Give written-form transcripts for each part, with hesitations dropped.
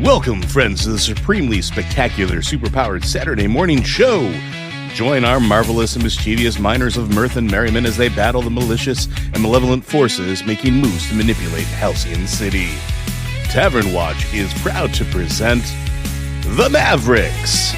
Welcome, friends, to the supremely spectacular, superpowered Saturday morning show. Join our marvelous and mischievous miners of mirth and merriment as they battle the malicious and malevolent forces making moves to manipulate Halcyon City. Tavern Watch is proud to present the Mavericks.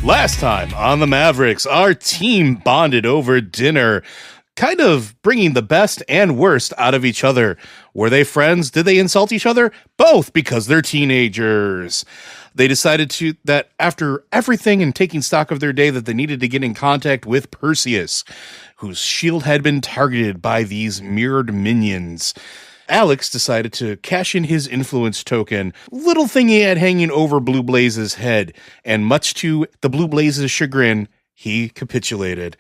Last time on the Mavericks, our team bonded over dinner, kind of bringing the best and worst out of each other. Were they friends? Did they insult each other? Both, because they're teenagers. They decided that after everything and taking stock of their day, that they needed to get in contact with Perseus, whose shield had been targeted by these mirrored minions. Alex decided to cash in his influence token, little thing he had hanging over Blue Blaze's head, and much to the Blue Blaze's chagrin, he capitulated.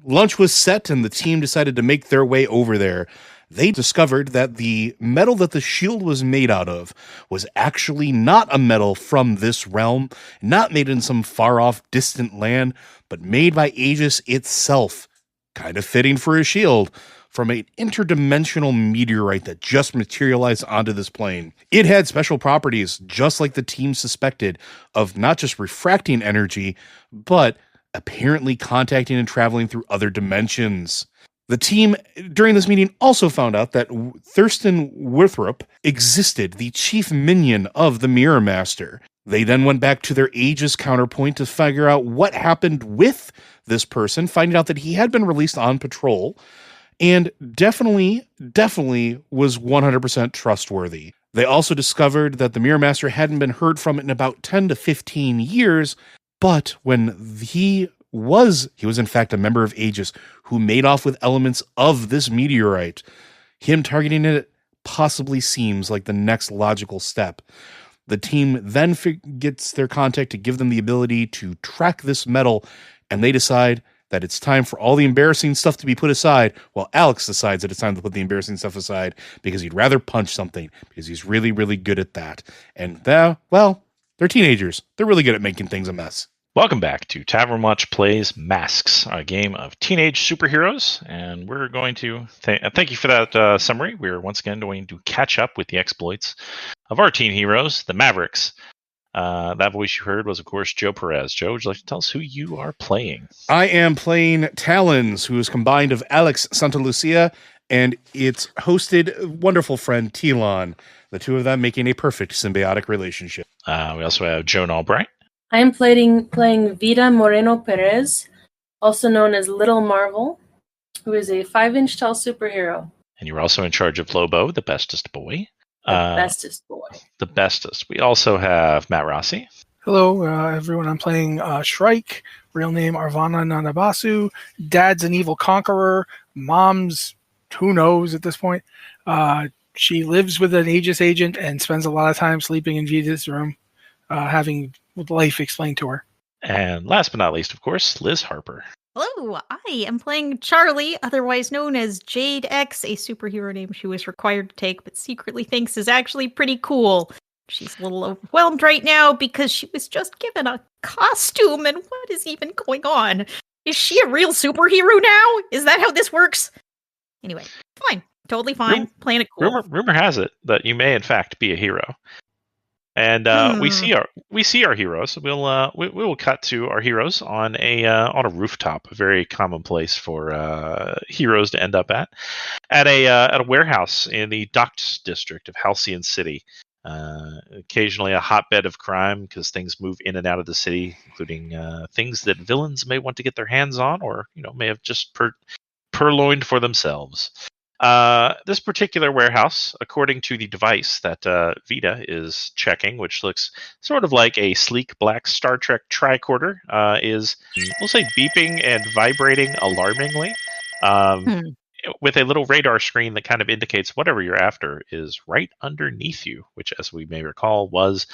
Lunch was set, and the team decided to make their way over there. They discovered that the metal that the shield was made out of was actually not a metal from this realm, not made in some far-off distant land, but made by Aegis itself, kind of fitting for a shield, from an interdimensional meteorite that just materialized onto this plane. It had special properties, just like the team suspected, of not just refracting energy, but apparently contacting and traveling through other dimensions. The team, during this meeting, also found out that Thurston Withrop existed, the chief minion of the Mirror Master. They then went back to their Aegis counterpoint to figure out what happened with this person, finding out that he had been released on patrol, and definitely was 100% trustworthy. They also discovered that the Mirror Master hadn't been heard from in about 10 to 15 years, but when he was in fact a member of Aegis who made off with elements of this meteorite. Him targeting it possibly seems like the next logical step. The team then gets their contact to give them the ability to track this metal, and they decide that it's time for all the embarrassing stuff to be put aside. Well, Alex decides that it's time to put the embarrassing stuff aside because he'd rather punch something because he's really, really good at that. And they're teenagers. They're really good at making things a mess. Welcome back to Tavern Watch Plays Masks, a game of teenage superheroes. And we're going to thank you for that summary. We're once again going to catch up with the exploits of our teen heroes, the Mavericks. That voice you heard was, of course, Joe Perez. Joe, would you like to tell us who you are playing? I am playing Talons, who is combined of Alex Santalucia and its hosted wonderful friend Telon. The two of them making a perfect symbiotic relationship. We also have Joan Albright. I am playing Vida Moreno Perez, also known as Little Marvel, who is a 5-inch tall superhero. And you're also in charge of Lobo, the bestest boy. The bestest boy. The bestest. We also have Matt Rossi. Hello, everyone. I'm playing Shrike, real name Arvana Nanabasu. Dad's an evil conqueror. Mom's, who knows at this point. She lives with an Aegis agent and spends a lot of time sleeping in Vita's room, having life explained to her. And last but not least, of course, Liz Harper. Hello, I am playing Charlie, otherwise known as Jade X, a superhero name she was required to take, but secretly thinks is actually pretty cool. She's a little overwhelmed right now because she was just given a costume, and what is even going on? Is she a real superhero now? Is that how this works? Anyway, fine. Totally fine. Playing it cool. Rumor has it that you may, in fact, be a hero. And we see our heroes. We will cut to our heroes on a rooftop, a very common place for heroes to end up at a warehouse in the docks district of Halcyon City. Occasionally a hotbed of crime because things move in and out of the city, including things that villains may want to get their hands on, or may have just purloined for themselves. This particular warehouse, according to the device that Vita is checking, which looks sort of like a sleek black Star Trek tricorder, is, we'll say, beeping and vibrating alarmingly. with a little radar screen that kind of indicates whatever you're after is right underneath you, which, as we may recall, was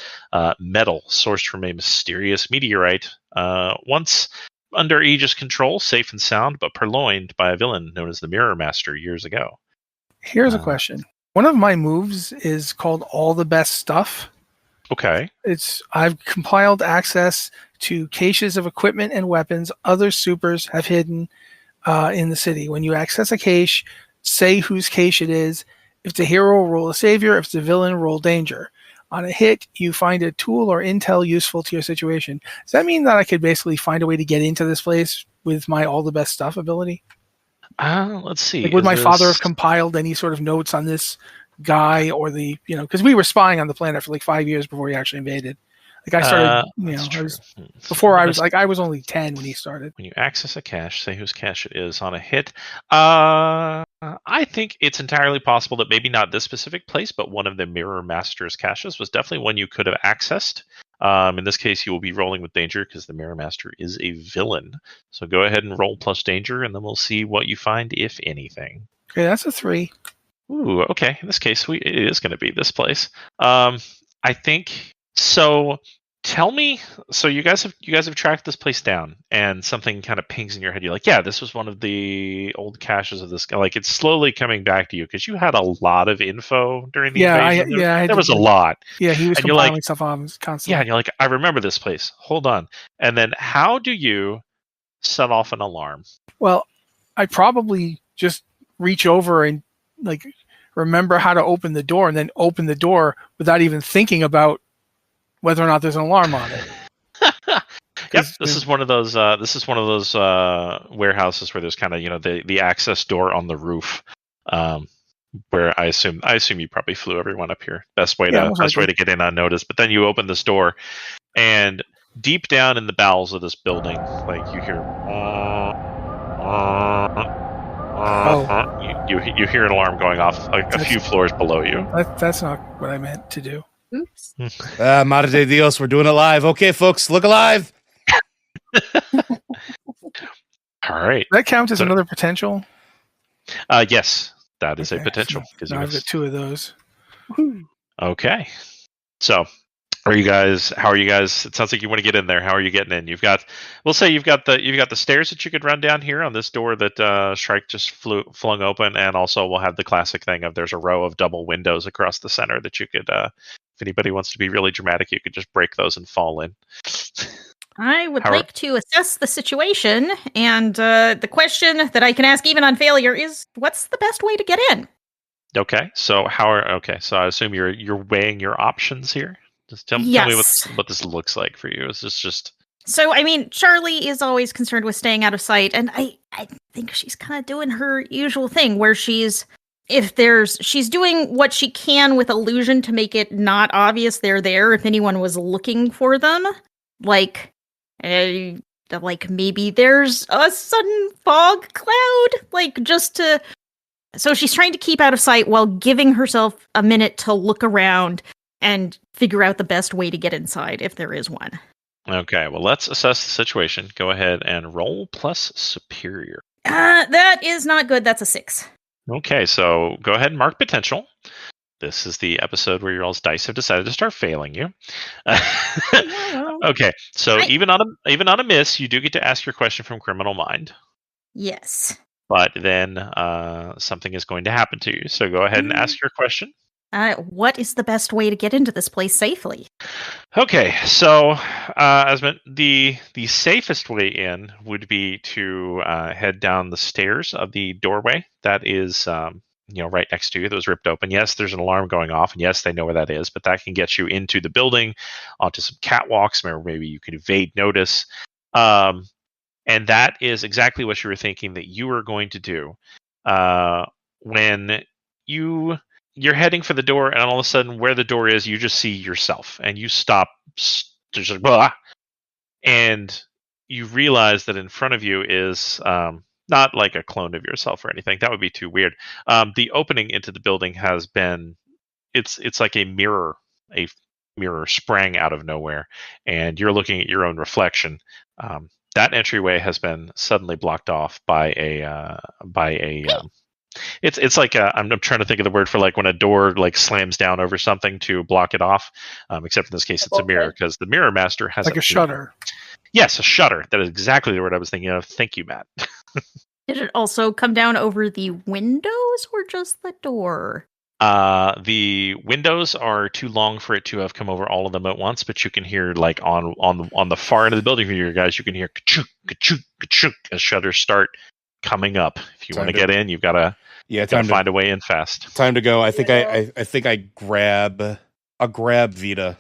metal sourced from a mysterious meteorite, once under Aegis control, safe and sound, but purloined by a villain known as the Mirror Master years ago. Here's a question. One of my moves is called All the Best Stuff. Okay. I've compiled access to caches of equipment and weapons other supers have hidden in the city. When you access a cache, say whose cache it is. If it's a hero, roll a savior. If it's a villain, roll danger. On a hit, you find a tool or intel useful to your situation. Does that mean that I could basically find a way to get into this place with my All the Best Stuff ability? Let's see. Would my father have compiled any sort of notes on this guy or because we were spying on the planet for like 5 years before he actually invaded. Like I started, I was only 10 when he started. When you access a cache, say whose cache it is on a hit. I think it's entirely possible that maybe not this specific place, but one of the Mirror Master's caches was definitely one you could have accessed. In this case, you will be rolling with danger because the Mirror Master is a villain. So go ahead and roll plus danger, and then we'll see what you find, if anything. Okay, that's a 3. Ooh, okay. In this case, it is going to be this place. I think so. Tell me. So you guys have tracked this place down, and something kind of pings in your head. You're like, yeah, this was one of the old caches of this guy. Like it's slowly coming back to you because you had a lot of info during the invasion. There was a lot. Yeah, he was and compiling stuff on constantly. Yeah, and you're like, I remember this place. Hold on. And then how do you set off an alarm? Well, I probably just reach over and remember how to open the door, and then open the door without even thinking about whether or not there's an alarm on it. Yep, this is one of those warehouses where there's kind of the access door on the roof, where I assume you probably flew everyone up here. Best way to get in unnoticed. But then you open this door, and deep down in the bowels of this building, like you hear, you hear an alarm going off a few floors below you. That's not what I meant to do. Oops. Madre de Dios, we're doing it live. Okay, folks, look alive. All right. That counts as another potential? Yes, that is a potential. So I've got 2 of those. Okay. So, how are you guys? It sounds like you want to get in there. How are you getting in? You've got the stairs that you could run down here on this door that Shrike just flung open, and also we'll have the classic thing of there's a row of double windows across the center that you could, if anybody wants to be really dramatic, you could just break those and fall in. I would like to assess the situation, and the question that I can ask even on failure is, what's the best way to get in? Okay, so so I assume you're weighing your options here. Just tell me what this looks like for you. Is this just... So, I mean, Charlie is always concerned with staying out of sight, and I think she's kind of doing her usual thing where she's doing what she can with illusion to make it not obvious they're there if anyone was looking for them. Like maybe there's a sudden fog cloud, so she's trying to keep out of sight while giving herself a minute to look around and figure out the best way to get inside, if there is one. Okay, well, let's assess the situation. Go ahead and roll plus superior. That is not good. That's a 6. Okay, so go ahead and mark potential. This is the episode where your all's dice have decided to start failing you. Okay, so even on a miss, you do get to ask your question from Criminal Mind. Yes. But then something is going to happen to you. So go ahead and ask your question. What is the best way to get into this place safely? Okay, so as the safest way in would be to head down the stairs of the doorway that is right next to you. That was ripped open. Yes, there's an alarm going off, and yes, they know where that is. But that can get you into the building, onto some catwalks, where maybe you can evade notice. And that is exactly what you were thinking that you were going to do when you're heading for the door, and all of a sudden, where the door is, you just see yourself, and you stop. Just like, blah, and you realize that in front of you is not like a clone of yourself or anything. That would be too weird. The opening into the building has been, it's like a mirror sprang out of nowhere, and you're looking at your own reflection. That entryway has been suddenly blocked off by a It's like I'm trying to think of the word for like when a door like slams down over something to block it off. Except in this case, it's a mirror because the Mirror Master has like a shutter. Yes, a shutter. That is exactly the word I was thinking of. Thank you, Matt. Did it also come down over the windows or just the door? The windows are too long for it to have come over all of them at once, but you can hear like on the far end of the building for you guys, you can hear ka-chook, ka-chook, ka-chook, as shutters start coming up. If you want to get in, you've got to find a way in fast. Time to go. I think I grab Vita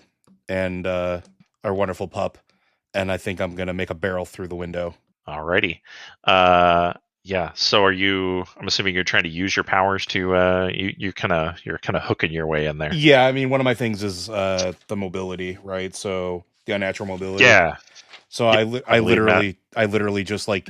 and our wonderful pup, and I think I'm gonna make a barrel through the window. Alrighty. Yeah. So I'm assuming you're trying to use your powers to you're kind of hooking your way in there. Yeah, I mean one of my things is the mobility, right? So the unnatural mobility. Yeah. So I literally just like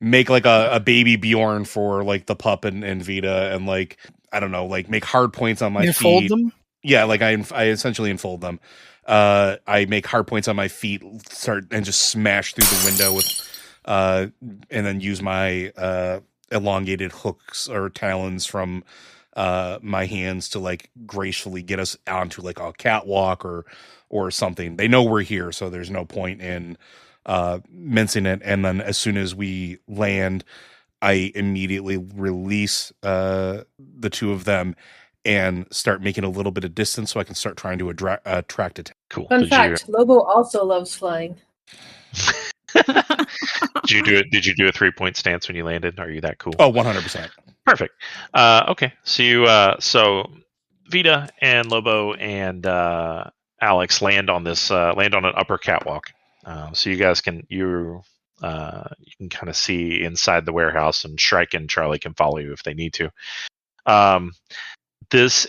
make like a baby Bjorn for like the pup and Vita, and like I don't know, like make hard points on my feet. Enfold them? Yeah, like I essentially enfold them. I make hard points on my feet, start and just smash through the window with and then use my elongated hooks or talons from my hands to like gracefully get us onto like a catwalk or something. They know we're here, so there's no point in mincing it. And then as soon as we land, I immediately release the two of them and start making a little bit of distance so I can start trying to attract it. Cool. Fun fact, Lobo also loves flying. Did you do a 3-point stance when you landed? Are you that cool? Oh, 100%. Perfect. Okay. So Vita and Lobo and Alex land on an upper catwalk. So you guys can kind of see inside the warehouse, and Shrike and Charlie can follow you if they need to. This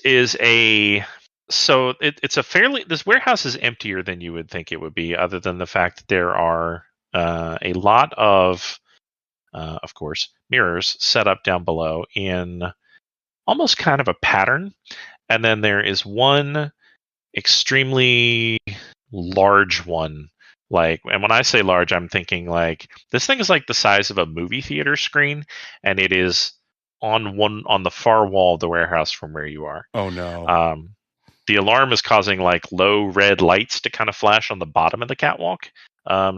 warehouse is emptier than you would think it would be, other than the fact that there are a lot of course, mirrors set up down below in almost kind of a pattern. And then there is one extremely large one. And when I say large, I'm thinking like this thing is like the size of a movie theater screen, and it is on the far wall of the warehouse from where you are. Oh no. The alarm is causing like low red lights to kind of flash on the bottom of the catwalk,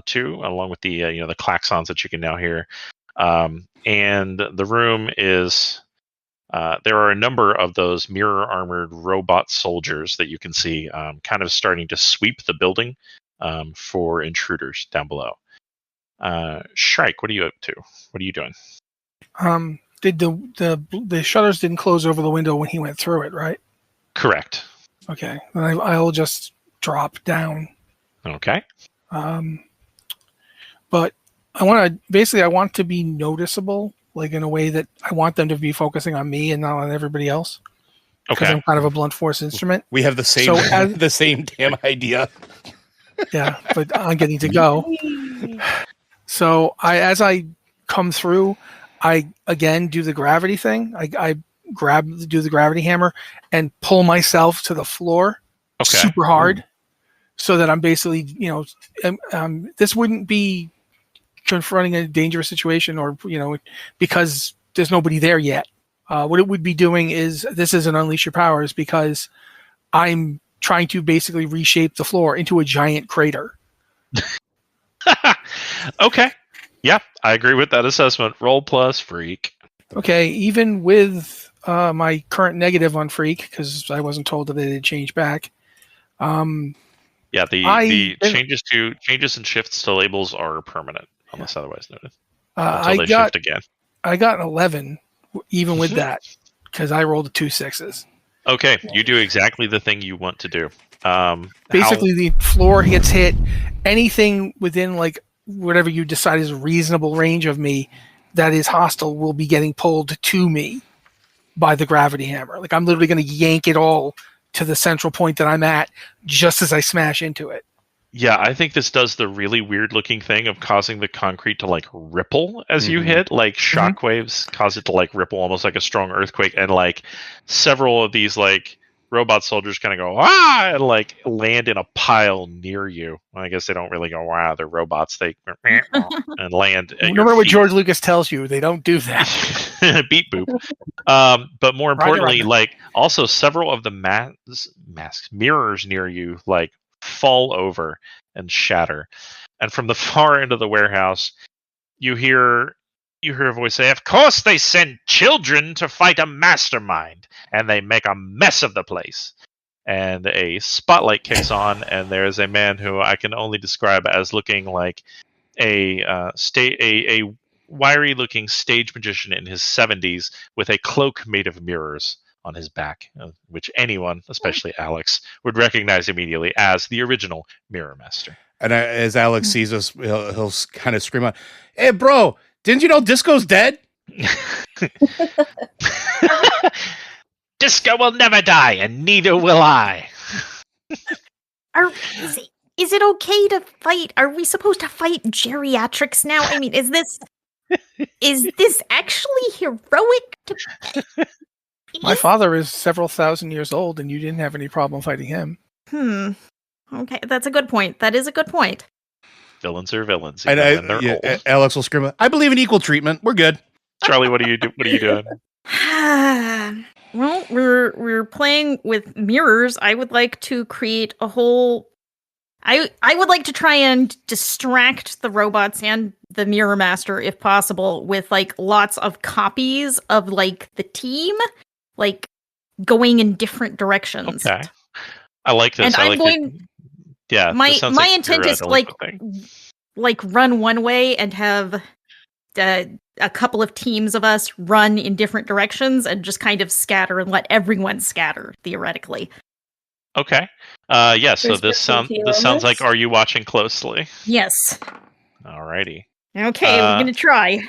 too, along with the the klaxons that you can now hear. And the room is there are a number of those mirror armored robot soldiers that you can see kind of starting to sweep the building for intruders down below. Shrike, what are you up to? What are you doing? Did the shutters didn't close over the window when he went through it, right? Correct. Okay, then I'll just drop down. Okay. But I want to be noticeable, like in a way that I want them to be focusing on me and not on everybody else. Because I'm kind of a blunt force instrument. We have the same the same damn idea. Yeah, but I'm getting to go. So as I come through, I again do the gravity thing. I do the gravity hammer and pull myself to the floor super hard, so that I'm basically, this wouldn't be confronting a dangerous situation or, because there's nobody there yet. What it would be doing is, this is an Unleash Your Powers, because I'm trying to basically reshape the floor into a giant crater. Okay. Yeah, I agree with that assessment. Roll plus freak. Okay, even with my current negative on freak, because I wasn't told that it had changed back. Yeah, the changes and shifts to labels are permanent, unless otherwise noted. Until they shift again. I got an 11, even with that, because I rolled 2 6s. Okay, you do exactly the thing you want to do. Basically, the floor gets hit. Anything within like whatever you decide is a reasonable range of me that is hostile will be getting pulled to me by the gravity hammer. Like, I'm literally going to yank it all to the central point that I'm at just as I smash into it. Yeah, I think this does the really weird looking thing of causing the concrete to like ripple as you hit. Like shockwaves cause it to like ripple almost like a strong earthquake, and like several of these like robot soldiers kind of go ah and like land in a pile near you. I guess they don't really go wow, they're robots. They and land at your Remember what feet. George Lucas tells you. They don't do that. Beep boop. But more importantly, Roger. like also several of the masks mirrors near you like fall over and shatter. And from the far end of the warehouse, you hear a voice say, "Of course they send children to fight a mastermind, and they make a mess of the place." And a spotlight kicks on, and there's a man who I can only describe as looking like a wiry-looking stage magician in his 70s with a cloak made of mirrors on his back, which anyone, especially Alex, would recognize immediately as the original Mirror Master. And as Alex sees us, he'll kind of scream out, "Hey, bro, didn't you know Disco's dead?" Disco will never die, and neither will I. Is it okay to fight? Are we supposed to fight geriatrics now? I mean, is this actually heroic? My father is several thousand years old, and you didn't have any problem fighting him. Okay, that's a good point. That is a good point. Villains are villains. And They're old. Alex will scream, "I believe in equal treatment. We're good." Charlie, what are you doing? Well, we're playing with mirrors. I would like to create a whole. I would like to try and distract the robots and the Mirror Master, if possible, with like lots of copies of like the team, like going in different directions. Okay, I like this. And I'm going. Yeah, my intent is like run one way and have a couple of teams of us run in different directions and just kind of scatter and let everyone scatter theoretically. Okay. So this sounds like Are You Watching Closely? Yes. Alrighty. Okay, we're gonna try.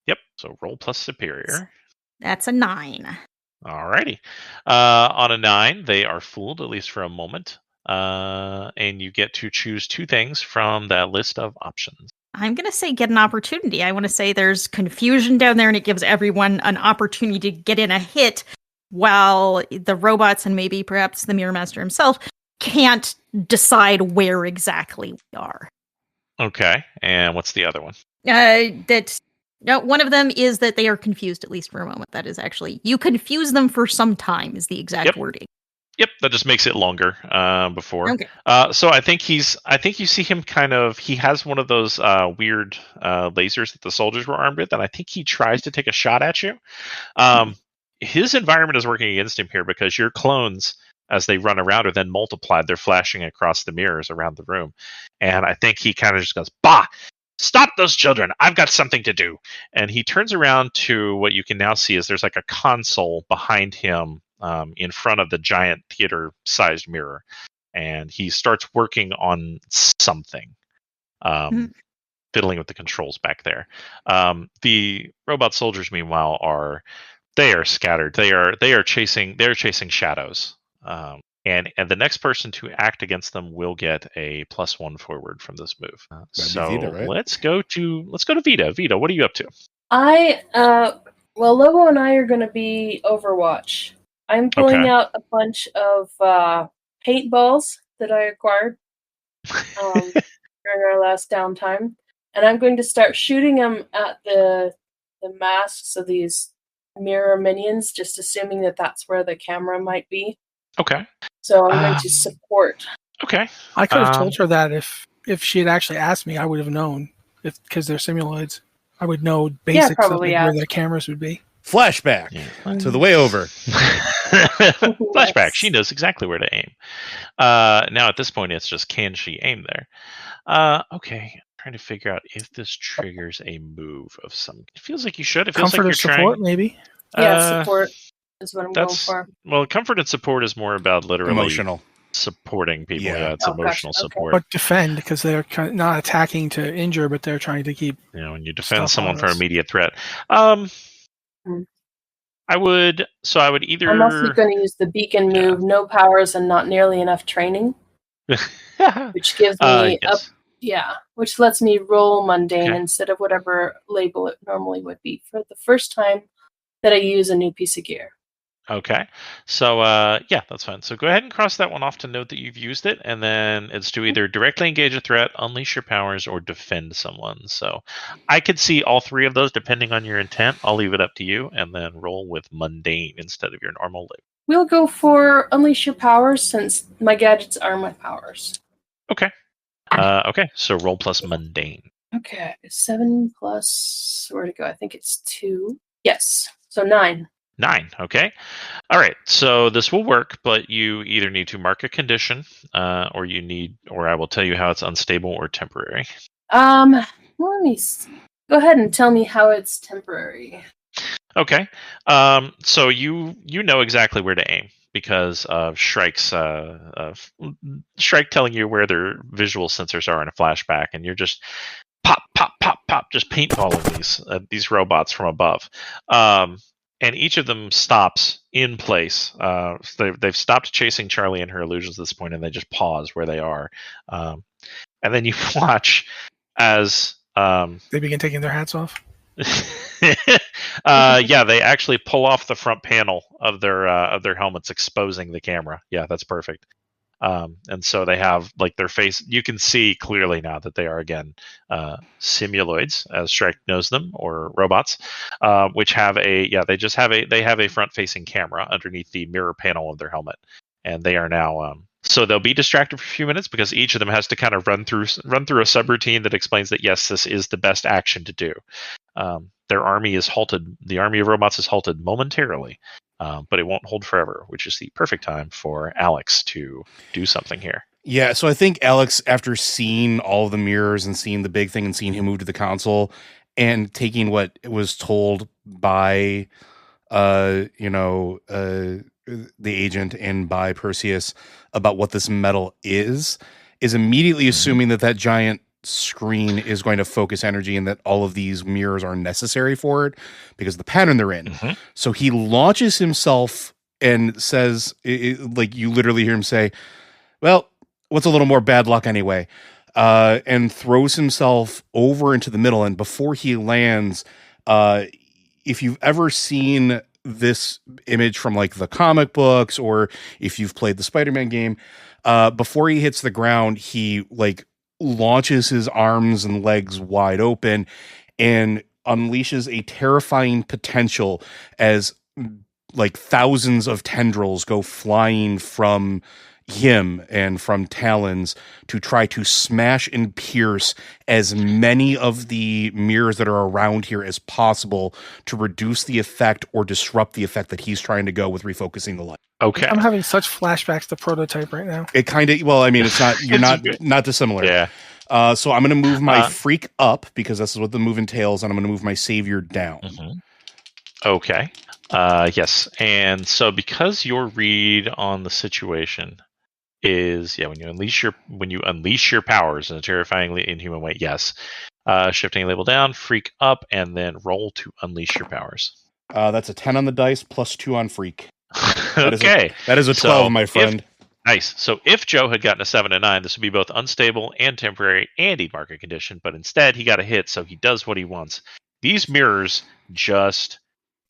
Yep. So roll plus superior. That's a 9. Alrighty. On a 9, they are fooled, at least for a moment. And you get to choose 2 things from that list of options. I'm going to say get an opportunity. I want to say there's confusion down there and it gives everyone an opportunity to get in a hit while the robots and maybe perhaps the Mirror Master himself can't decide where exactly we are. Okay. And what's the other one? One of them is that they are confused, at least for a moment. That is actually, you confuse them for some time is the exact wording. Yep, that just makes it longer before. Okay. So I think you see him kind of, he has one of those weird lasers that the soldiers were armed with, and I think he tries to take a shot at you. His environment is working against him here because your clones, as they run around, are then multiplied. They're flashing across the mirrors around the room. And I think he kind of just goes, "Bah! Stop those children! I've got something to do." And he turns around to what you can now see is there's like a console behind him in front of the giant theater-sized mirror. And he starts working on something, fiddling with the controls back there. The robot soldiers, meanwhile, they are scattered. They are chasing shadows. And the next person to act against them will get a +1 forward from this move. So Vita, right? let's go to Vita. Vita, what are you up to? Lobo and I are going to be Overwatch. I'm pulling out a bunch of paintballs that I acquired during our last downtime, and I'm going to start shooting them at the masks of these mirror minions, just assuming that that's where the camera might be. Okay. So I'm going to support. Okay. I could have told her that if she had actually asked me, I would have known. Because they're simuloids, I would know basics of where their cameras would be. Flashback to the way over. Flashback. She knows exactly where to aim. Now at this point, it's just can she aim there? Okay. Trying to figure out if this triggers a move of some. It feels like you should. It feels Comfort like you're or support, trying. maybe. Yeah, support is what I'm going for. Well, comfort and support is more about literally Emotional supporting people. Yeah. It's emotional support. But defend, because they're not attacking to injure, but they're trying to keep. When you defend someone from immediate threat. I would either. I'm also going to use the beacon move. No powers and not nearly enough training, which gives me which lets me roll mundane instead of whatever label it normally would be for the first time that I use a new piece of gear. Okay. So, yeah, that's fine. So go ahead and cross that one off to note that you've used it, and then it's to either directly engage a threat, unleash your powers, or defend someone. So I could see all three of those depending on your intent. I'll leave it up to you, and then roll with mundane instead of your normal label. We'll go for Unleash Your Powers since my gadgets are my powers. Okay. Okay, so roll plus mundane. Okay, 7 plus, where'd it go? I think it's 2. Yes, so 9. 9, okay. All right, so this will work, but you either need to mark a condition, or I will tell you how it's unstable or temporary. Let me see. Go ahead and tell me how it's temporary. Okay, so you know exactly where to aim because of Shrike's Shrike telling you where their visual sensors are in a flashback, and you're just pop, pop, pop, pop, just paintballing these robots from above. And each of them stops in place. They've stopped chasing Charlie and her illusions at this point, and they just pause where they are. And then you watch as they begin taking their hats off. Yeah, they actually pull off the front panel of their helmets, exposing the camera. Yeah, that's perfect. And so they have like their face. You can see clearly now that they are again simuloids, as Shrek knows them, or robots, which have they have a front-facing camera underneath the mirror panel of their helmet, and they are now. So they'll be distracted for a few minutes because each of them has to kind of run through a subroutine that explains that yes, this is the best action to do. Their army is halted. The army of robots is halted momentarily. But it won't hold forever, which is the perfect time for Alex to do something here. Yeah, so I think Alex, after seeing all of the mirrors and seeing the big thing and seeing him move to the console and taking what was told by, the agent and by Perseus about what this metal is immediately assuming that giant screen is going to focus energy and that all of these mirrors are necessary for it because of the pattern they're in. Mm-hmm. So he launches himself and says, like you literally hear him say, well, what's a little more bad luck anyway? And throws himself over into the middle. And before he lands, if you've ever seen this image from like the comic books or if you've played the Spider-Man game, before he hits the ground, he like launches his arms and legs wide open and unleashes a terrifying potential as like thousands of tendrils go flying from him and from talons to try to smash and pierce as many of the mirrors that are around here as possible to reduce the effect or disrupt the effect that he's trying to go with refocusing the light. Okay. I'm having such flashbacks to Prototype right now. It kind of, well, I mean, it's not, you're not dissimilar. Yeah. So I'm going to move my freak up because this is what the move entails, and I'm going to move my savior down. Mm-hmm. Okay. Yes. And so because your read on the situation is, when you unleash your powers in a terrifyingly inhuman way, yes. Shifting label down, freak up, and then roll to unleash your powers. That's a 10 on the dice plus 2 on freak. Okay. That is a 12, my friend. Nice. So if Joe had gotten a 7 and 9, this would be both unstable and temporary, and he'd mark a condition. But instead, he got a hit, so he does what he wants. These mirrors just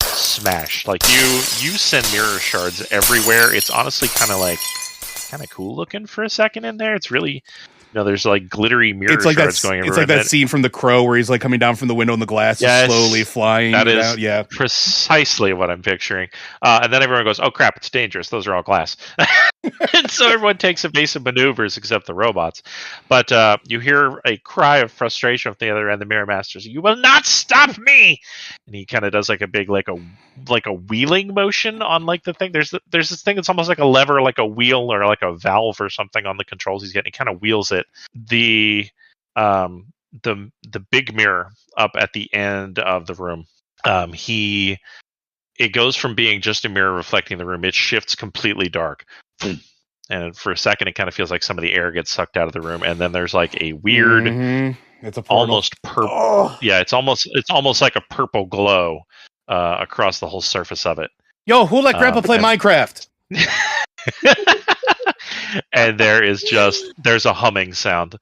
smash. Like you send mirror shards everywhere. It's honestly kind of cool looking for a second in there. It's really, there's like glittery mirror shards going everywhere. It's like that scene from The Crow where he's like coming down from the window and the glass is slowly flying. That is precisely what I'm picturing. And then everyone goes, oh crap, it's dangerous. Those are all glass. And so everyone takes evasive maneuvers except the robots. But you hear a cry of frustration from the other end, the Mirror Masters. You will not stop me! And he kind of does like a big, like a wheeling motion on like the thing. There's this thing that's almost like a lever, like a wheel or like a valve or something on the controls he's getting. He kind of wheels it. The big mirror up at the end of the room. It goes from being just a mirror reflecting the room. It shifts completely dark. And for a second, it kind of feels like some of the air gets sucked out of the room. And then there's like a weird, it's a almost purple. Oh. Yeah, it's almost like a purple glow across the whole surface of it. Yo, who let Grandpa play Minecraft? And there's a humming sound.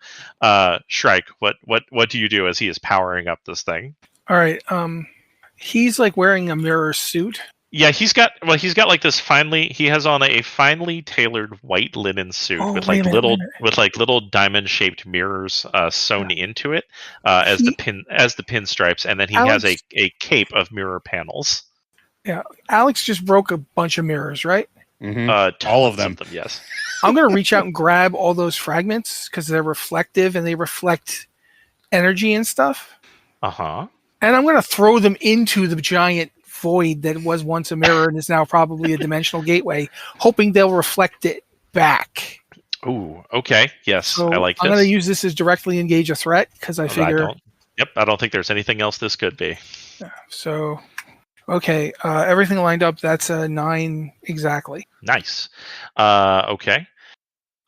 Shrike, what do you do as he is powering up this thing? All right. He's like wearing a mirror suit, Yeah, he's got like this he has on a finely tailored white linen suit with wait a minute, wait a minute. little diamond shaped mirrors sewn into it as the pinstripes, and then he has Alex, a cape of mirror panels. Yeah, Alex just broke a bunch of mirrors, right? Mm-hmm. All of them. Yes. I'm gonna reach out and grab all those fragments because they're reflective and they reflect energy and stuff. Uh-huh. And I'm gonna throw them into the giant void that was once a mirror and is now probably a dimensional gateway, hoping they'll reflect it back. Ooh, okay. Yes, So I like this. I'm going to use this as directly engage a threat because I figure... I don't think there's anything else this could be. So, okay, everything lined up. That's a 9 exactly. Nice. Okay.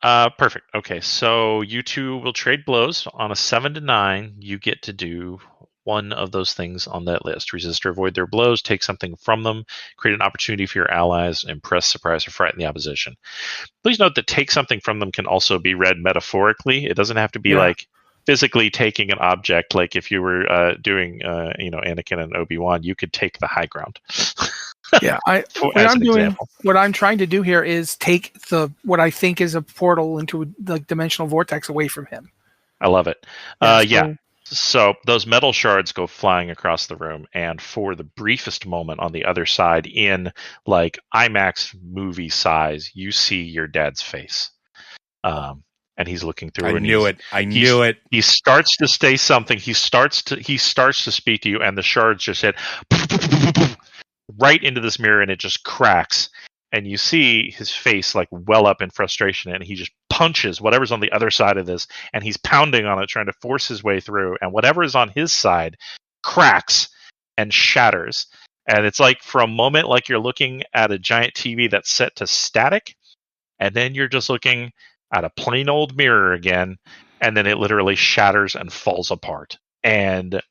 Perfect. Okay, so you two will trade blows. On a 7 to 9, you get to do one of those things on that list. Resist or avoid their blows, take something from them, create an opportunity for your allies, impress, surprise, or frighten the opposition. Please note that take something from them can also be read metaphorically. It doesn't have to be like physically taking an object. Like if you were doing, Anakin and Obi-Wan, you could take the high ground. Yeah, what I'm trying to do here is take what I think is a portal into the dimensional vortex away from him. I love it. So those metal shards go flying across the room, and for the briefest moment on the other side, in like IMAX movie size, you see your dad's face. And he's looking through. I knew it. He starts to say something. He starts to speak to you, and the shards just hit right into this mirror, and it just cracks. And you see his face like well up in frustration, and he just punches whatever's on the other side of this, and he's pounding on it, trying to force his way through. And whatever is on his side cracks and shatters. And it's like for a moment, like you're looking at a giant TV that's set to static, and then you're just looking at a plain old mirror again, and then it literally shatters and falls apart. And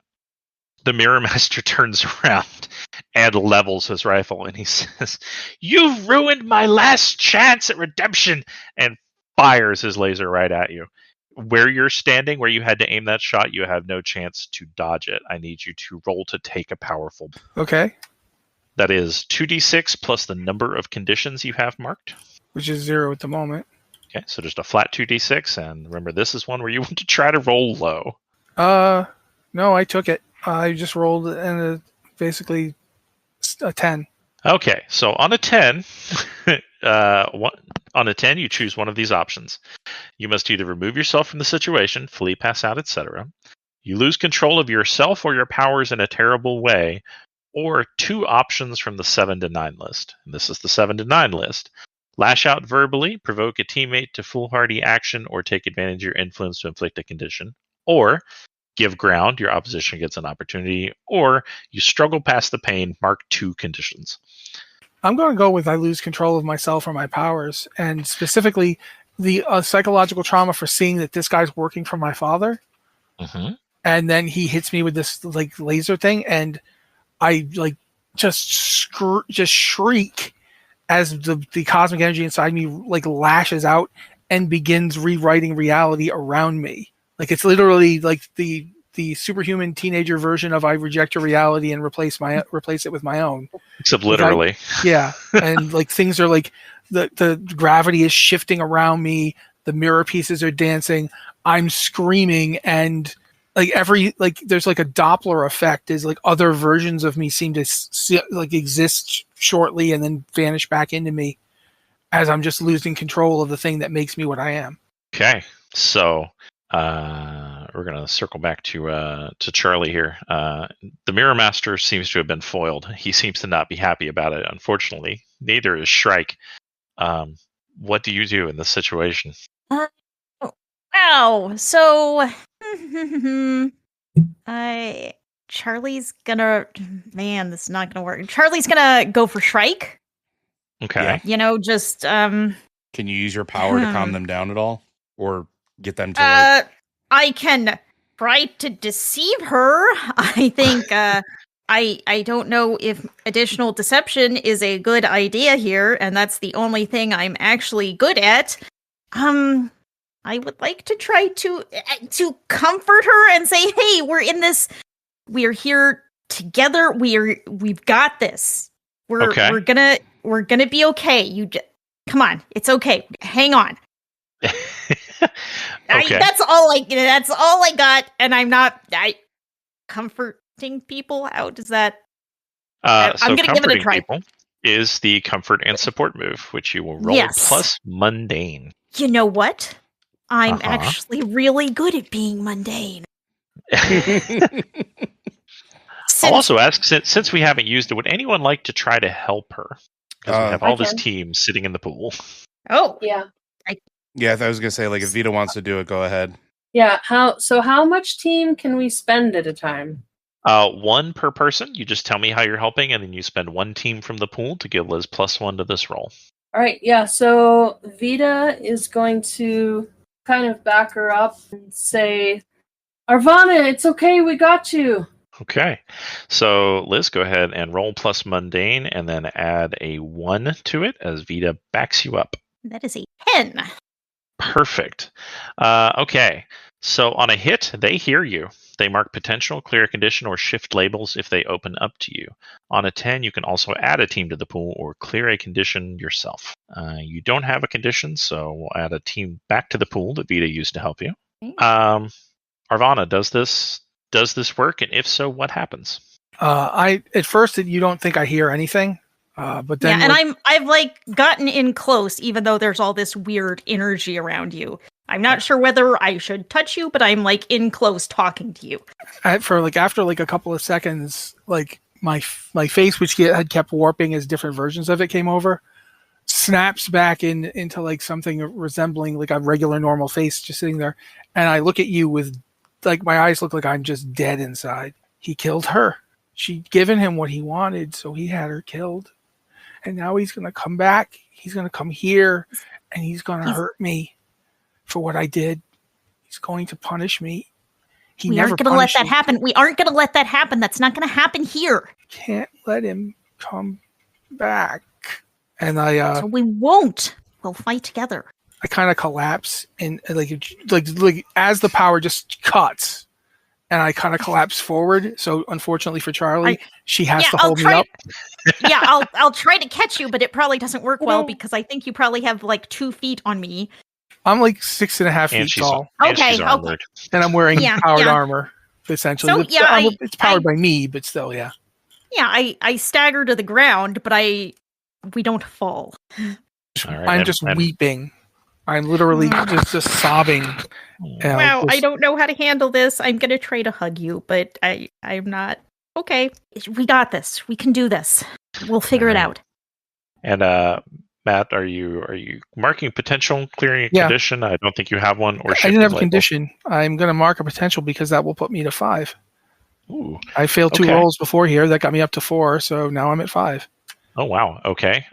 the Mirror Master turns around and levels his rifle, and he says, "You've ruined my last chance at redemption," and fires his laser right at you. Where you're standing, where you had to aim that shot, you have no chance to dodge it. I need you to roll to take a powerful. Okay. That is 2d6 plus the number of conditions you have marked. Which is 0 at the moment. Okay, so just a flat 2d6, and remember, this is one where you want to try to roll low. No, I took it. I just rolled and basically a 10. Okay, so on a 10, you choose one of these options. You must either remove yourself from the situation, flee, pass out, etc. You lose control of yourself or your powers in a terrible way, or 2 options from the 7 to 9 list. And this is the 7 to 9 list. Lash out verbally, provoke a teammate to foolhardy action, or take advantage of your influence to inflict a condition. Or give ground, your opposition gets an opportunity, or you struggle past the pain, mark 2 conditions. I'm going to go with I lose control of myself or my powers, and specifically the psychological trauma for seeing that this guy's working for my father. Mm-hmm. And then he hits me with this like laser thing, and I like just shriek as the cosmic energy inside me like lashes out and begins rewriting reality around me. Like it's literally like the superhuman teenager version of I reject your reality and replace it with my own. Except literally. And like things are like the gravity is shifting around me. The mirror pieces are dancing. I'm screaming, and like there's like a Doppler effect. Is like other versions of me seem to exist shortly and then vanish back into me as I'm just losing control of the thing that makes me what I am. Okay, so we're gonna circle back to Charlie here. The Mirror Master seems to have been foiled. He seems to not be happy about it. Unfortunately, neither is Shrike. What do you do in this situation? Wow. So, Charlie's gonna. Man, this is not gonna work. Charlie's gonna go for Shrike. Okay. Just. Can you use your power to calm them down at all, or get them to? I can try to deceive her. I think. I don't know if additional deception is a good idea here, and that's the only thing I'm actually good at. I would like to try to comfort her and say, "Hey, we're in this. We're here together. We've got this. We're gonna be okay. Come on, it's okay. Hang on. Okay. That's all I got, and I'm not comforting people. How does that? I'm So gonna give it a comforting try. people is the comfort and support move, which you will roll Yes. plus mundane. You know what? I'm Uh-huh. actually really good at being mundane. I'll also ask, since we haven't used it, would anyone like to try to help her? Because we have all this team sitting in the pool. Oh, yeah. Yeah, I was gonna say, like, if Vita wants to do it, go ahead. Yeah. How much team can we spend at a time? 1 per person. You just tell me how you're helping, and then you spend 1 team from the pool to give Liz +1 to this roll. All right. Yeah. So Vita is going to kind of back her up and say, "Arvana, it's okay. We got you." Okay. So Liz, go ahead and roll plus mundane, and then add a 1 to it as Vita backs you up. that is a 10. Perfect. Okay. So on a hit, they hear you. They mark potential, clear a condition, or shift labels if they open up to you. On a 10, you can also add a team to the pool or clear a condition yourself. You don't have a condition, so we'll add a team back to the pool that Vita used to help you. Arvana, does this work? And if so, what happens? At first you don't think I hear anything, but then I've like gotten in close, even though there's all this weird energy around you. I'm not sure whether I should touch you, but I'm like in close talking to you. after a couple of seconds, like my face, which had kept warping as different versions of it came over, snaps back into like something resembling like a regular normal face just sitting there, and I look at you with like my eyes look like I'm just dead inside. He killed her. She'd given him what he wanted, so he had her killed. And now he's going to come back. He's going to come here, and he's going to hurt me for what I did. He's going to punish me. We aren't going to let that happen. We aren't going to let that happen. That's not going to happen here. Can't let him come back. And so we won't. We'll fight together. I kind of collapse, and like as the power just cuts, and I kind of collapse forward. So unfortunately for Charlie, she has to hold me up. Yeah, I'll try to catch you, but it probably doesn't work well because I think you probably have like 2 feet on me. I'm like 6.5 feet tall. Okay, and I'm wearing powered armor, essentially. So, it's powered by me, but still, yeah. Yeah, I stagger to the ground, but we don't fall. Right, I'm just weeping. I'm literally just sobbing. Wow, I don't know how to handle this. I'm gonna try to hug you, but I'm not. Okay, we got this. We can do this. We'll figure it out. And Matt, are you marking potential, clearing a condition? I don't think you have one. Or I didn't have a condition. I'm going to mark a potential because that will put me to 5. Ooh. I failed 2 rolls before here. That got me up to 4, so now I'm at 5. Oh, wow. Okay.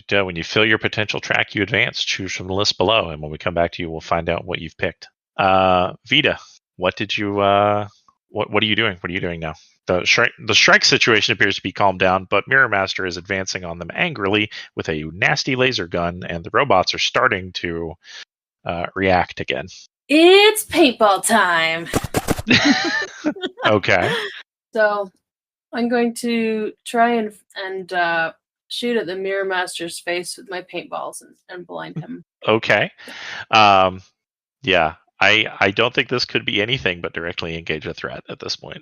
When you fill your potential track, you advance. Choose from the list below, and when we come back to you, we'll find out what you've picked. Vita, what did you? What are you doing? What are you doing now? The strike situation appears to be calmed down, but Mirror Master is advancing on them angrily with a nasty laser gun, and the robots are starting to react again. It's paintball time. Okay. So I'm going to try and shoot at the Mirror Master's face with my paintballs and blind him. Okay. Yeah. I don't think this could be anything but directly engage a threat at this point.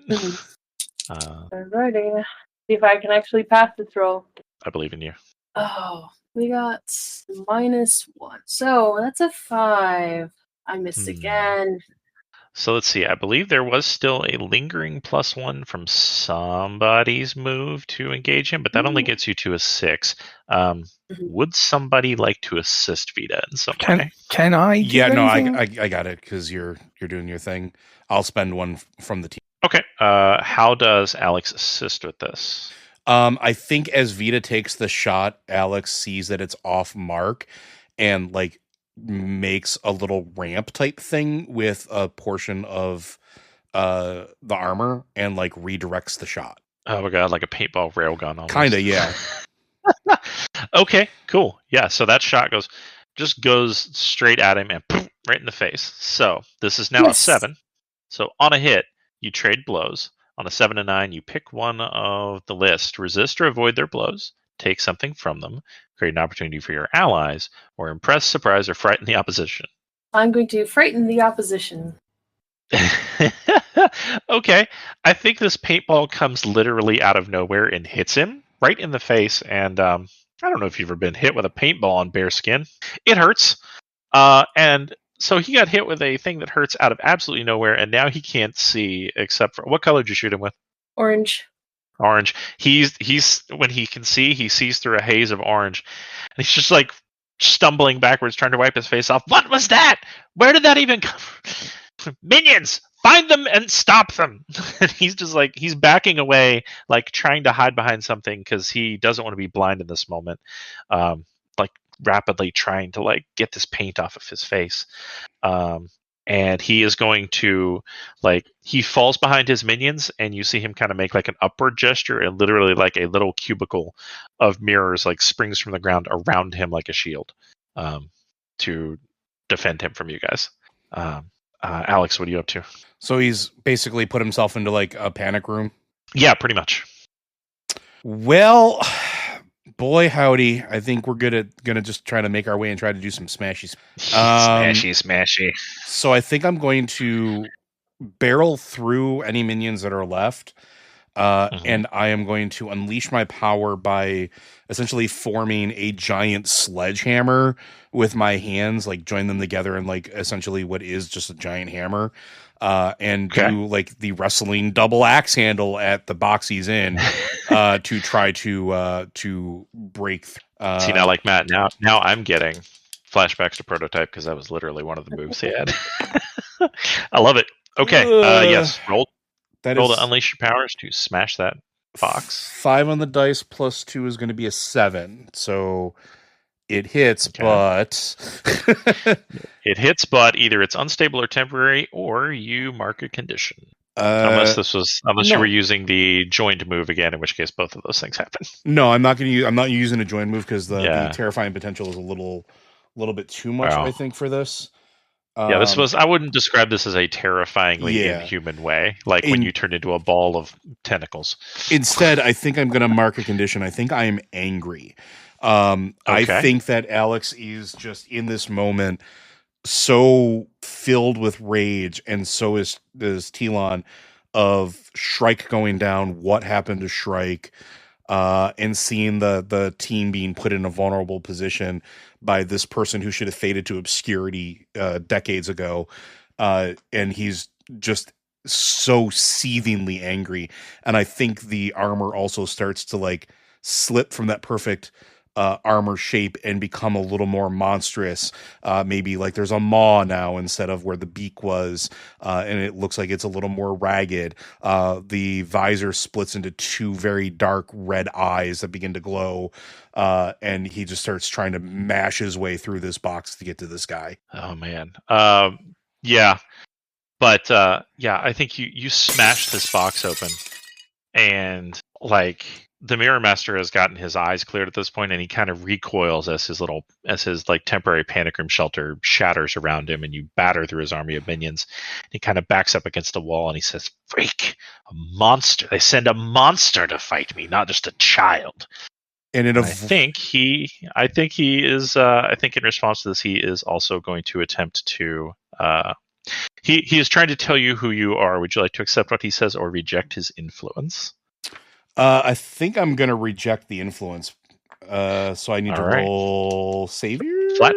Alrighty. See if I can actually pass this roll. I believe in you. Oh, we got -1. So that's a 5. I missed again. So let's see. I believe there was still a lingering +1 from somebody's move to engage him, but that only gets you to a 6. Would somebody like to assist Vita in some way? Can I? I got it because you're doing your thing. I'll spend 1 from the team. Okay. How does Alex assist with this? I think as Vita takes the shot, Alex sees that it's off mark and like makes a little ramp type thing with a portion of the armor and like redirects the shot. Oh my god, like a paintball railgun almost. Kinda, yeah. Okay, cool. Yeah, so that shot goes straight at him and right in the face. So this is now a 7. So on a hit, you trade blows. On a 7 and 9, you pick one of the list. Resist or avoid their blows. Take something from them. Create an opportunity for your allies. Or impress, surprise, or frighten the opposition. I'm going to frighten the opposition. Okay. I think this paintball comes literally out of nowhere and hits him right in the face. And I don't know if you've ever been hit with a paintball on bare skin. It hurts. And so he got hit with a thing that hurts out of absolutely nowhere, and now he can't see except for... What color did you shoot him with? Orange. Orange. He's when he can see, he sees through a haze of orange, and he's just like stumbling backwards, trying to wipe his face off. What was that? Where did that even come from? Minions! Find them and stop them! And he's just like, he's backing away, like trying to hide behind something because he doesn't want to be blind in this moment. Like rapidly trying to like get this paint off of his face. And he is going to, like, he falls behind his minions, and you see him kind of make like an upward gesture, and literally like a little cubicle of mirrors like springs from the ground around him like a shield, to defend him from you guys. Alex, what are you up to? So he's basically put himself into like a panic room. Yeah, pretty much. Well, boy howdy, I think we're gonna just try to make our way and try to do some smashy. Smashy. So I think I'm going to barrel through any minions that are left, and I am going to unleash my power by essentially forming a giant sledgehammer with my hands, like join them together in like essentially what is just a giant hammer, and do like the wrestling double axe handle at the box he's in, to try to break. See, now, like Matt, now I'm getting flashbacks to Prototype because that was literally one of the moves he had. I love it. Okay, yes, roll to unleash your powers to smash that box. 5 on the dice plus 2 is going to be a 7. So it hits, but it hits, but either it's unstable or temporary, or you mark a condition. Unless you were using the joined move again, in which case both of those things happen. No, I'm not using a joined move because the terrifying potential is a little bit too much, I think, for this. I wouldn't describe this as a terrifyingly inhuman way, like when you turn into a ball of tentacles. Instead, I think I'm going to mark a condition. I think I am angry. I think that Alex is just in this moment so filled with rage, and so is Telon, of Shrike going down, what happened to Shrike, and seeing the team being put in a vulnerable position by this person who should have faded to obscurity decades ago, and he's just so seethingly angry. And I think the armor also starts to like slip from that perfect armor shape and become a little more monstrous. Maybe like there's a maw now instead of where the beak was, and it looks like it's a little more ragged. The visor splits into 2 very dark red eyes that begin to glow, and he just starts trying to mash his way through this box to get to this guy. Oh man. Yeah. But I think you smash this box open, and like the Mirror Master has gotten his eyes cleared at this point, and he kind of recoils as his like temporary panic room shelter shatters around him, and you batter through his army of minions. He kind of backs up against a wall, and he says, "Freak, a monster! They send a monster to fight me, not just a child." And I think in response to this, he is also going to attempt to. He is trying to tell you who you are. Would you like to accept what he says or reject his influence? I think I'm going to reject the influence. So I need to roll Savior? Flat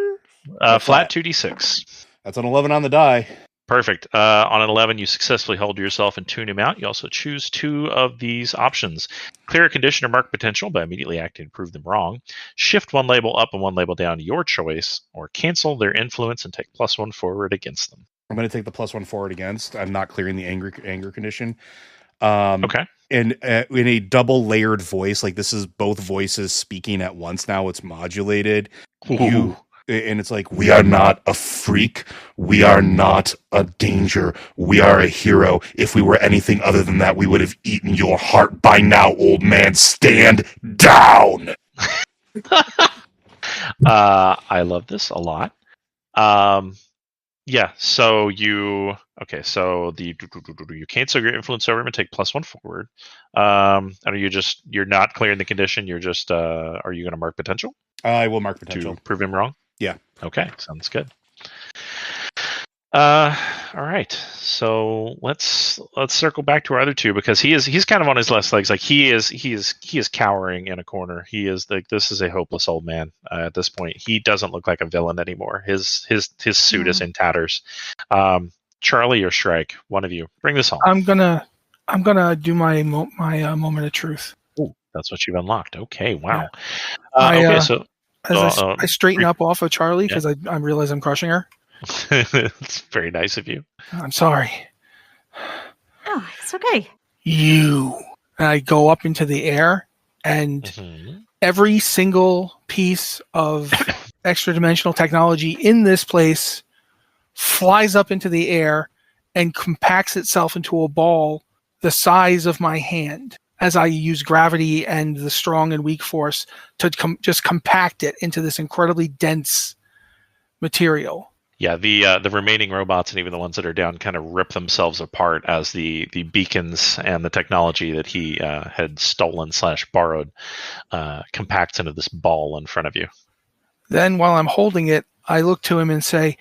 2d6. That's an 11 on the die. Perfect. On an 11, you successfully hold yourself and tune him out. You also choose 2 of these options. Clear a condition or mark potential by immediately acting to prove them wrong. Shift 1 label up and 1 label down, your choice. Or cancel their influence and take +1 forward against them. I'm going to take the +1 forward against. I'm not clearing the anger condition. Okay. And in a double layered voice, like this is both voices speaking at once now. It's modulated. And it's like, we are not a freak. We are not a danger. We are a hero. If we were anything other than that, we would have eaten your heart by now, old man. Stand down. I love this a lot. Yeah, so you cancel your influence over him and take +1 forward. And you're not clearing the condition, you're just are you gonna mark potential? I will mark potential. To prove him wrong? Yeah. Okay, sounds good. All right. So let's circle back to our other two because he's kind of on his last legs. Like he is cowering in a corner. He is like this is a hopeless old man at this point. He doesn't look like a villain anymore. His suit is in tatters. Charlie or Shrike, one of you, bring this home. I'm gonna do my moment of truth. Ooh, that's what you've unlocked. Okay, wow. Yeah. Okay, so I straighten up off of Charlie because I realize I'm crushing her. It's very nice of you. I'm sorry. Oh, it's okay. And I go up into the air, and every single piece of extra dimensional technology in this place flies up into the air and compacts itself into a ball the size of my hand as I use gravity and the strong and weak force to just compact it into this incredibly dense material. Yeah, the remaining robots and even the ones that are down kind of rip themselves apart as the beacons and the technology that he had stolen / borrowed compacts into this ball in front of you. Then while I'm holding it, I look to him and say,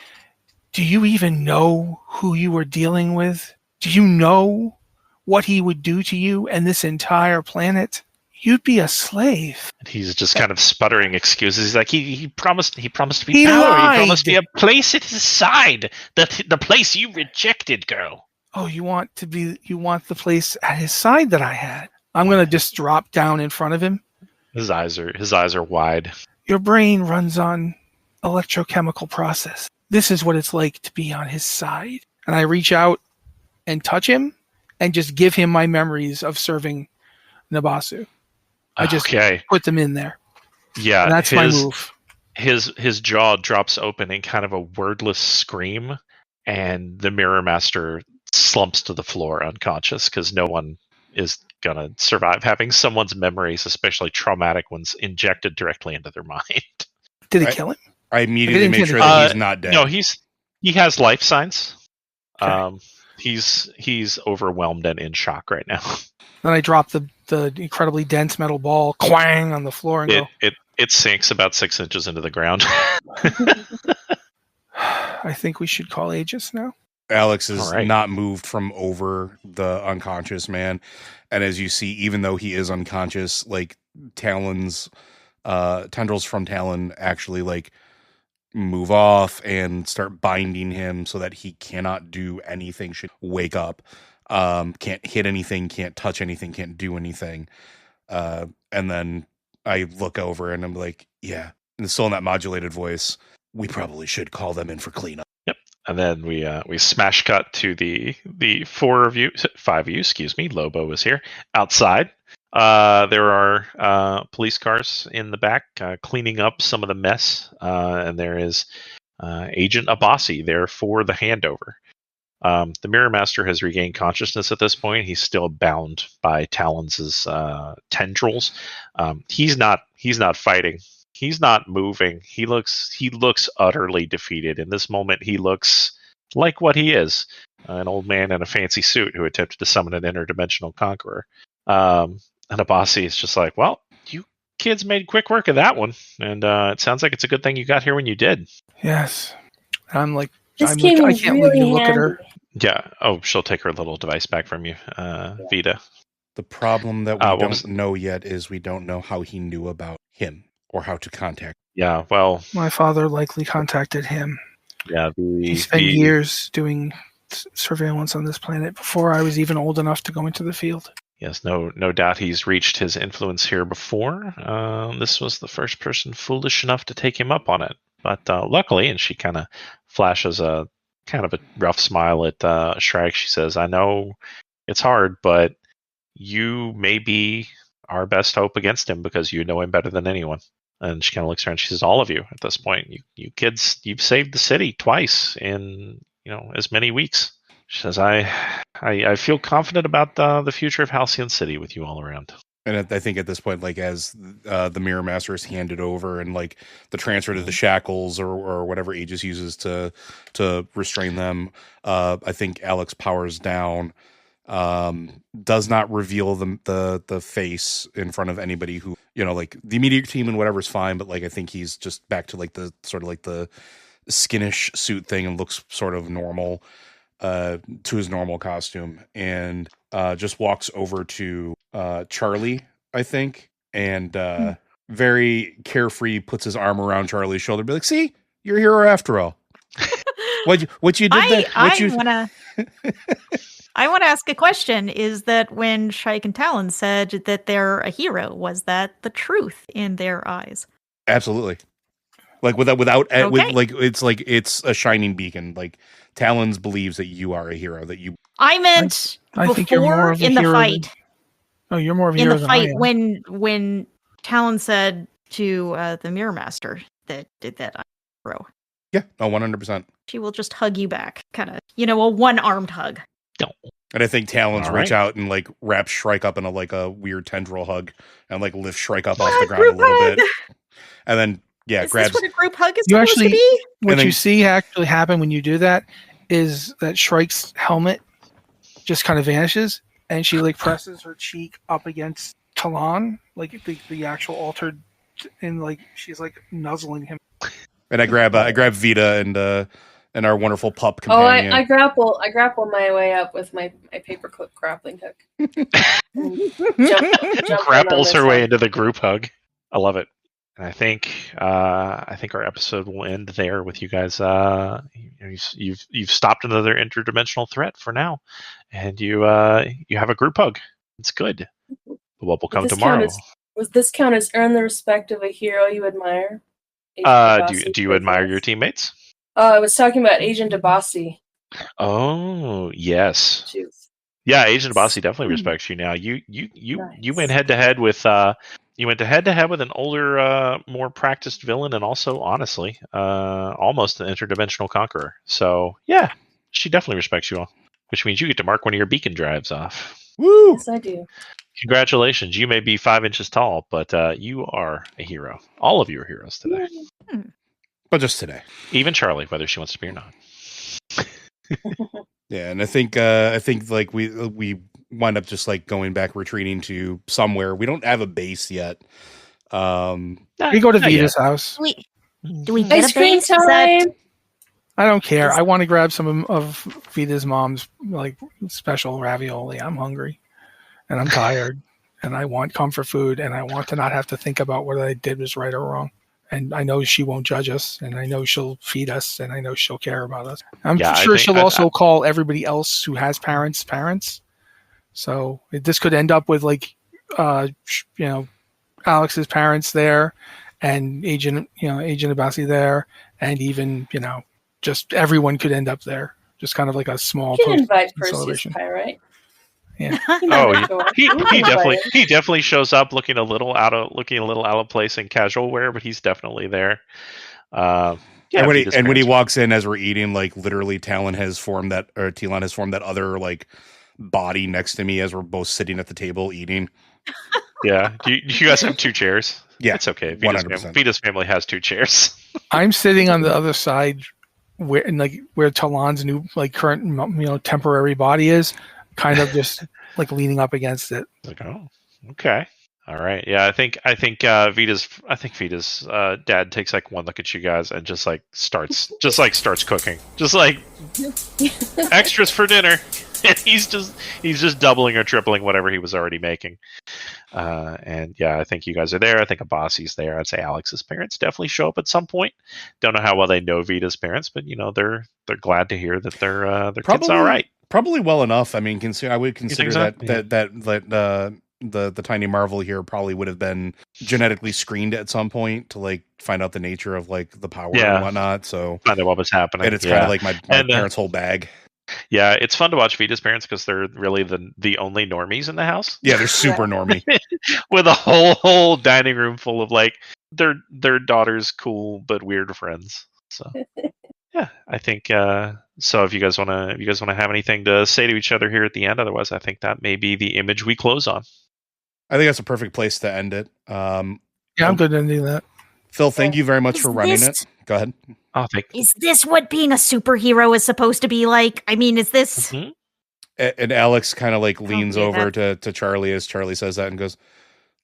do you even know who you were dealing with? Do you know what he would do to you and this entire planet? You'd be a slave. And he's just kind of sputtering excuses. He's like, he promised to be He power. lied. He promised me a place at his side. The place you rejected, girl. Oh, you want the place at his side that I had. I'm gonna just drop down in front of him. His eyes are wide. Your brain runs on electrochemical process. This is what it's like to be on his side. And I reach out and touch him and just give him my memories of serving Nabasu. I just put them in there. Yeah, and that's my move. His jaw drops open in kind of a wordless scream, and the Mirror Master slumps to the floor unconscious because no one is gonna survive having someone's memories, especially traumatic ones, injected directly into their mind. Did it kill him? I immediately make sure that he's not dead. No, he has life signs. Okay. He's overwhelmed and in shock right now. Then I drop the incredibly dense metal ball, quang, on the floor, and go. It sinks about 6 inches into the ground. I think we should call Aegis now. Alex is not moved from over the unconscious man, and as you see, even though he is unconscious, like tendrils from Talon actually like move off and start binding him so that he cannot do anything. Should wake up. Can't hit anything, can't touch anything, can't do anything. And then I look over and I'm like, yeah, and still in that modulated voice, we probably should call them in for cleanup. Yep. And then we smash cut to the 5 of you, excuse me, Lobo is here, outside. There are police cars in the back cleaning up some of the mess, and there is Agent Abasi there for the handover. The Mirror Master has regained consciousness at this point. He's still bound by Talon's tendrils. He's not fighting. He's not moving. He looks utterly defeated. In this moment, he looks like what he is, an old man in a fancy suit who attempted to summon an interdimensional conqueror. And Abasi is just like, well, you kids made quick work of that one. And it sounds like it's a good thing you got here when you did. Yes. I'm like, I can't really believe you look at her. Yeah. Oh, she'll take her little device back from you, Vita. The problem that we don't know yet is we don't know how he knew about him or how to contact. Yeah, well, my father likely contacted him. Yeah, he spent years doing surveillance on this planet before I was even old enough to go into the field. Yes, no doubt he's reached his influence here before. This was the first person foolish enough to take him up on it. But luckily, and she kind of flashes a kind of a rough smile at Shrike. She says, I know it's hard, but you may be our best hope against him because you know him better than anyone. And she kind of looks around. She says, all of you at this point, you kids, you've saved the city twice in as many weeks. She says, I feel confident about the future of Halcyon City with you all around. And I think at this point, like as the Mirror Master is handed over, and like the transfer to the shackles or whatever Aegis uses to restrain them, I think Alex powers down, does not reveal the face in front of anybody who, like the immediate team and whatever's fine, but like I think he's just back to like the sort of like the skinnish suit thing and looks sort of normal to his normal costume, and just walks over to Charlie, I think, and very carefree puts his arm around Charlie's shoulder, be like, "See, you're a hero after all." What you did I want to ask a question. Is that when Shrike and Talon said that they're a hero, was that the truth in their eyes? Absolutely. Like without Okay. it's a shining beacon. Like Talons believes that you are a hero. That you. I meant I think you're more of a in the hero fight. Oh, you're more of a In hero the than I fight, am. when Talon said to the Mirror Master that I'm a hero. Yeah, 100%. She will just hug you back, kind of, a one-armed hug. No. And I think Talons All reach right. out and like wrap Shrike up in a weird tendril hug and like lift Shrike up off the ground a little bit, and then Is grabs. this what a group hug is You supposed to actually- be? What you see actually happen when you do that is that Shrike's helmet just kind of vanishes, and she like presses her cheek up against Talon, like the actual altered, and like she's like nuzzling him. And I grab Vita and our wonderful pup Oh, companion. I grapple my way up with my paperclip grappling hook. Jump Grapples in on her way this into the group hug. I love it. And I think our episode will end there with you guys. You've stopped another interdimensional threat for now, and you have a group hug. It's good. But what will come tomorrow? Was this count as earn the respect of a hero you admire? Do you admire your teammates? I was talking about Agent Abasi. Oh yes, Jeez. yeah. Agent Abasi definitely respects you now. You went head to head with an older, more practiced villain, and also honestly, almost an interdimensional conqueror. So yeah, she definitely respects you all, which means you get to mark one of your beacon drives off. Woo! Yes, I do. Congratulations! You may be 5 inches tall, but you are a hero. All of you are heroes today. But just today. Even Charlie, whether she wants to be or not. Yeah, and I think like we wind up just like going back, retreating to somewhere. We don't have a base yet. We go to Not Vita's house. Do we get Ice a cream base? Is that- time! I don't care. I want to grab some of Vita's mom's like special ravioli. I'm hungry, and I'm tired, and I want comfort food, and I want to not have to think about whether I did was right or wrong. And I know she won't judge us, and I know she'll feed us, and I know she'll care about us. I'm sure she'll also call everybody else who has parents. So this could end up with like, Alex's parents there, and Agent Abasi there, and even just everyone could end up there. Just kind of like a small. You can invite Perseus celebration. Pyrite. Yeah. He definitely shows up looking a little out of place in casual wear, but he's definitely there. And when he walks in as we're eating, like literally Talon has formed that other like body next to me as we're both sitting at the table eating. Yeah. Do you guys have 2 chairs? Yeah, it's okay. 100%. Vita's family has 2 chairs. I'm sitting on the other side where Talon's new current temporary body is, kind of just like leaning up against it. Like, oh, okay. All right. Yeah, I think Vita's dad takes like one look at you guys and just starts cooking. Just like extras for dinner. And he's just doubling or tripling whatever he was already making. And yeah, I think you guys are there. I think Abasi's there. I'd say Alex's parents definitely show up at some point. Don't know how well they know Vita's parents, but they're glad to hear that their kid's all right. Probably well enough. I mean, I would consider so? that the tiny marvel here probably would have been genetically screened at some point to like find out the nature of like the power and whatnot. So find out what was happening. And it's kind of like my parents' whole bag. Yeah, it's fun to watch Vita's parents because they're really the only normies in the house. Yeah, they're super normie. With a whole dining room full of like their daughter's cool but weird friends. So yeah, I think so. If you guys wanna have anything to say to each other here at the end, otherwise I think that may be the image we close on. I think that's a perfect place to end it. Yeah, I'm good at ending that. Phil, thank you very much for running it. Go ahead. Oh, thank you. Is this what being a superhero is supposed to be like? I mean, is this... Mm-hmm. And Alex kind of like leans yeah. over to Charlie as Charlie says that and goes,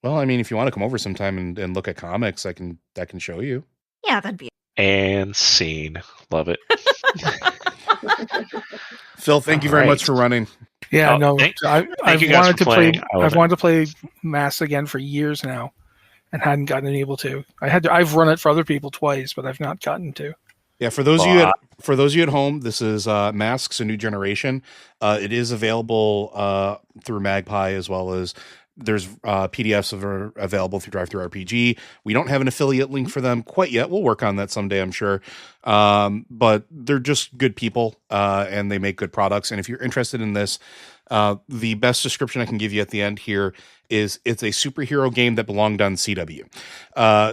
well, I mean, if you want to come over sometime and look at comics, I can show you. Yeah, that'd be... And scene. Love it. Phil, thank you very much for running. Yeah, no, I've wanted to play. I've wanted to play Masks again for years now, and hadn't gotten able to. I've run it for other people twice, but I've not gotten to. Yeah, for those of you at home, this is Masks: A New Generation. It is available through Magpie, as well as there's PDFs available through DriveThruRPG. We don't have an affiliate link for them quite yet. We'll work on that someday, I'm sure. But they're just good people, and they make good products. And if you're interested in this, the best description I can give you at the end here is it's a superhero game that belonged on CW.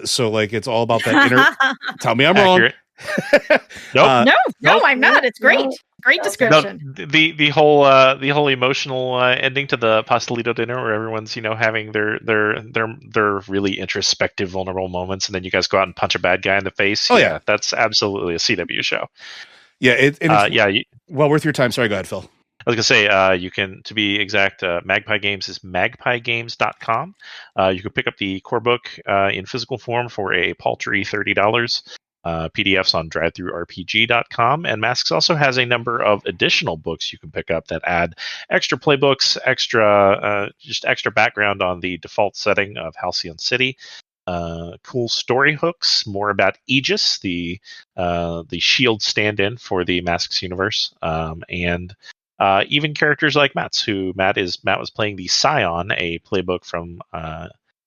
So like it's all about that tell me I'm wrong. Nope. No, I'm not. It's great. Great description. No, the whole emotional ending to the Pastelito dinner where everyone's having their really introspective, vulnerable moments, and then you guys go out and punch a bad guy in the face. Oh yeah, that's absolutely a CW show. Yeah, it's well worth your time. Sorry, go ahead, Phil. I was going to say, you can, to be exact, Magpie Games is magpiegames.com. You can pick up the core book in physical form for a paltry $30. PDFs on drivethrurpg.com, and Masks also has a number of additional books you can pick up that add extra playbooks, extra background on the default setting of Halcyon City, cool story hooks, more about Aegis, the shield stand-in for the Masks universe, and even characters like Matt was playing the Scion, a playbook from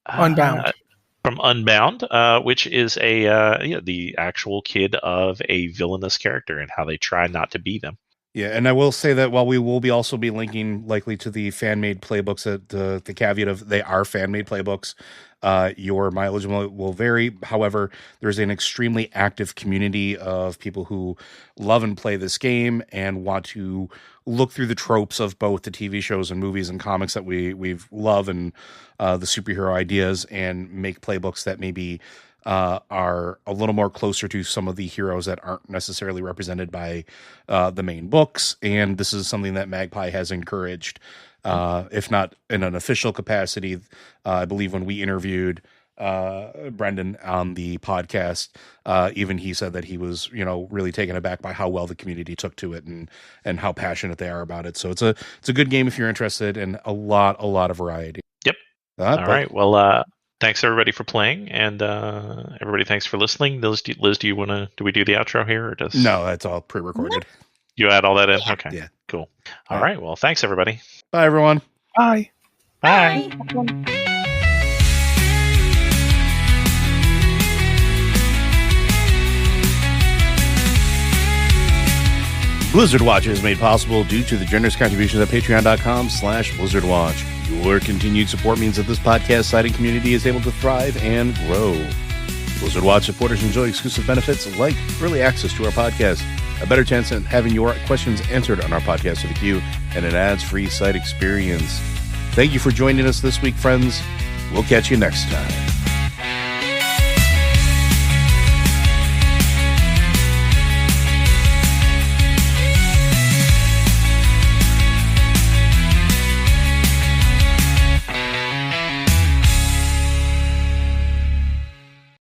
Unbound. From Unbound, which is the actual kid of a villainous character and how they try not to be them. Yeah, and I will say that while we will also be linking likely to the fan-made playbooks, the caveat of they are fan-made playbooks, your mileage will vary. However, there's an extremely active community of people who love and play this game and want to look through the tropes of both the TV shows and movies and comics that we've loved and the superhero ideas and make playbooks that maybe are a little more closer to some of the heroes that aren't necessarily represented by the main books. And this is something that Magpie has encouraged, if not in an official capacity. I believe when we interviewed Brendan on the podcast, even he said that he was, really taken aback by how well the community took to it and how passionate they are about it. So it's a good game if you're interested, and a lot of variety. Yep. All right. Well, thanks everybody for playing, and everybody thanks for listening. Liz, do we do the outro here, or does? No, that's all pre-recorded. You add all that in? Yeah. Okay. Yeah. Cool. All right. Well, thanks everybody. Bye everyone. Bye. Bye. Blizzard Watch is made possible due to the generous contributions at patreon.com/BlizzardWatch. Your continued support means that this podcast site and community is able to thrive and grow. Blizzard Watch supporters enjoy exclusive benefits like early access to our podcast, a better chance at having your questions answered on our podcast with a queue, and an ads-free site experience. Thank you for joining us this week, friends. We'll catch you next time.